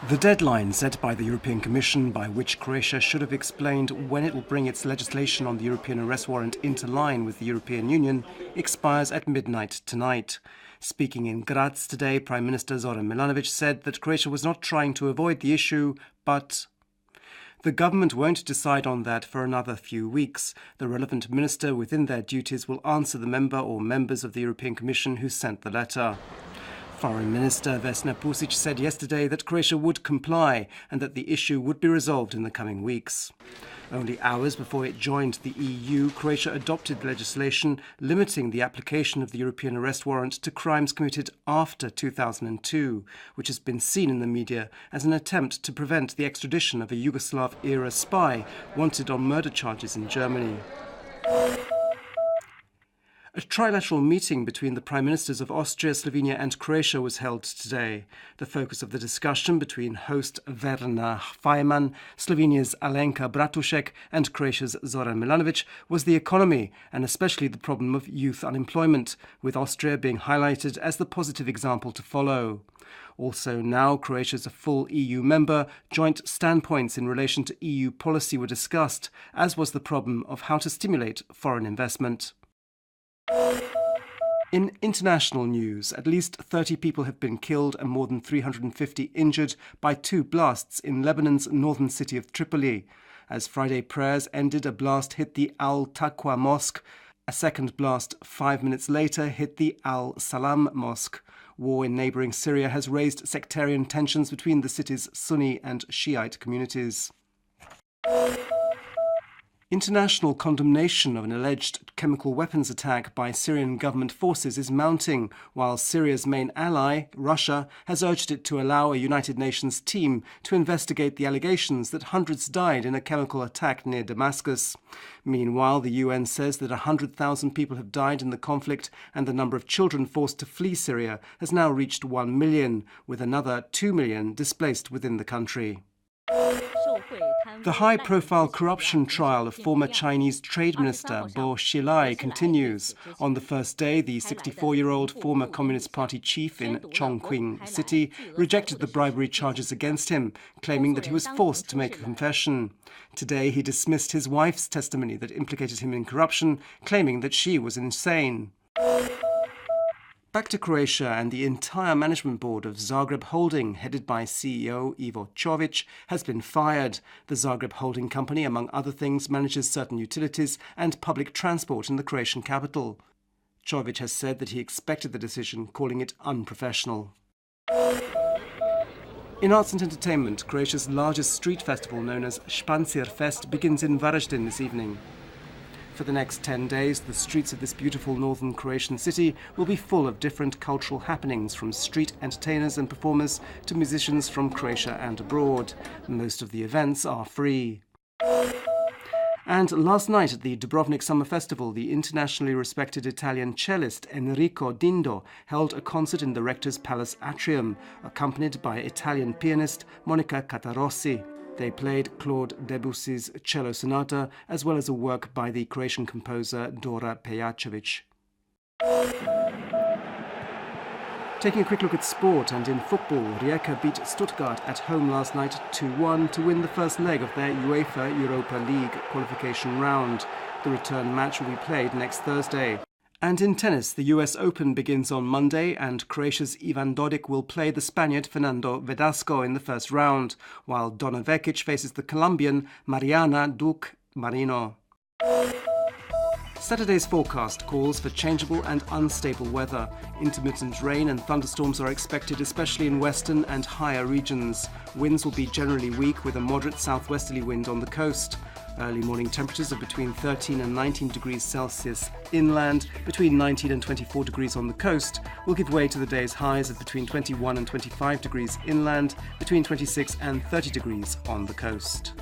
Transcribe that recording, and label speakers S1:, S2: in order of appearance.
S1: The deadline set by the European Commission, by which Croatia should have explained when it will bring its legislation on the European arrest warrant into line with the European Union, expires at midnight tonight. Speaking in Graz today, Prime Minister Zoran Milanovic said that Croatia was not trying to avoid the issue, but the government won't decide on that for another few weeks. The relevant minister within their duties will answer the member or members of the European Commission who sent the letter. Foreign Minister Vesna Pusic said yesterday that Croatia would comply and that the issue would be resolved in the coming weeks. Only hours before it joined the EU, Croatia adopted legislation limiting the application of the European arrest warrant to crimes committed after 2002, which has been seen in the media as an attempt to prevent the extradition of a Yugoslav-era spy wanted on murder charges in Germany. A trilateral meeting between the Prime Ministers of Austria, Slovenia and Croatia was held today. The focus of the discussion between host Werner Faymann, Slovenia's Alenka Bratušek and Croatia's Zoran Milanovic was the economy and especially the problem of youth unemployment, with Austria being highlighted as the positive example to follow. Also now Croatia is a full EU member, joint standpoints in relation to EU policy were discussed, as was the problem of how to stimulate foreign investment. In international news, at least 30 people have been killed and more than 350 injured by two blasts in Lebanon's northern city of Tripoli. As Friday prayers ended, a blast hit the Al-Taqwa Mosque. A second blast 5 minutes later hit the Al-Salam Mosque. War in neighbouring Syria has raised sectarian tensions between the city's Sunni and Shiite communities. International condemnation of an alleged chemical weapons attack by Syrian government forces is mounting, while Syria's main ally, Russia, has urged it to allow a United Nations team to investigate the allegations that hundreds died in a chemical attack near Damascus. Meanwhile, the UN says that 100,000 people have died in the conflict and the number of children forced to flee Syria has now reached 1 million, with another 2 million displaced within the country. The high-profile corruption trial of former Chinese Trade Minister Bo Xilai continues. On the first day, the 64-year-old former Communist Party chief in Chongqing City rejected the bribery charges against him, claiming that he was forced to make a confession. Today, he dismissed his wife's testimony that implicated him in corruption, claiming that she was insane. Back to Croatia, and the entire management board of Zagreb Holding, headed by CEO Ivo Čović, has been fired. The Zagreb Holding company, among other things, manages certain utilities and public transport in the Croatian capital. Čović has said that he expected the decision, calling it unprofessional. In arts and entertainment, Croatia's largest street festival, known as Špancir Fest, begins in Varaždin this evening. For the next 10 days, the streets of this beautiful northern Croatian city will be full of different cultural happenings, from street entertainers and performers to musicians from Croatia and abroad. Most of the events are free. And last night at the Dubrovnik Summer Festival, the internationally respected Italian cellist Enrico Dindo held a concert in the Rector's Palace atrium, accompanied by Italian pianist Monica Catarossi. They played Claude Debussy's Cello Sonata, as well as a work by the Croatian composer Dora Pejačević. Taking a quick look at sport, and in football, Rijeka beat Stuttgart at home last night 2-1 to win the first leg of their UEFA Europa League qualification round. The return match will be played next Thursday. And in tennis, the US Open begins on Monday, and Croatia's Ivan Dodig will play the Spaniard Fernando Verdasco in the first round, while Donna Vekic faces the Colombian Mariana Duque Marino. Saturday's forecast calls for changeable and unstable weather. Intermittent rain and thunderstorms are expected, especially in western and higher regions. Winds will be generally weak, with a moderate southwesterly wind on the coast. Early morning temperatures of between 13 and 19 degrees Celsius inland, between 19 and 24 degrees on the coast, will give way to the day's highs of between 21 and 25 degrees inland, between 26 and 30 degrees on the coast.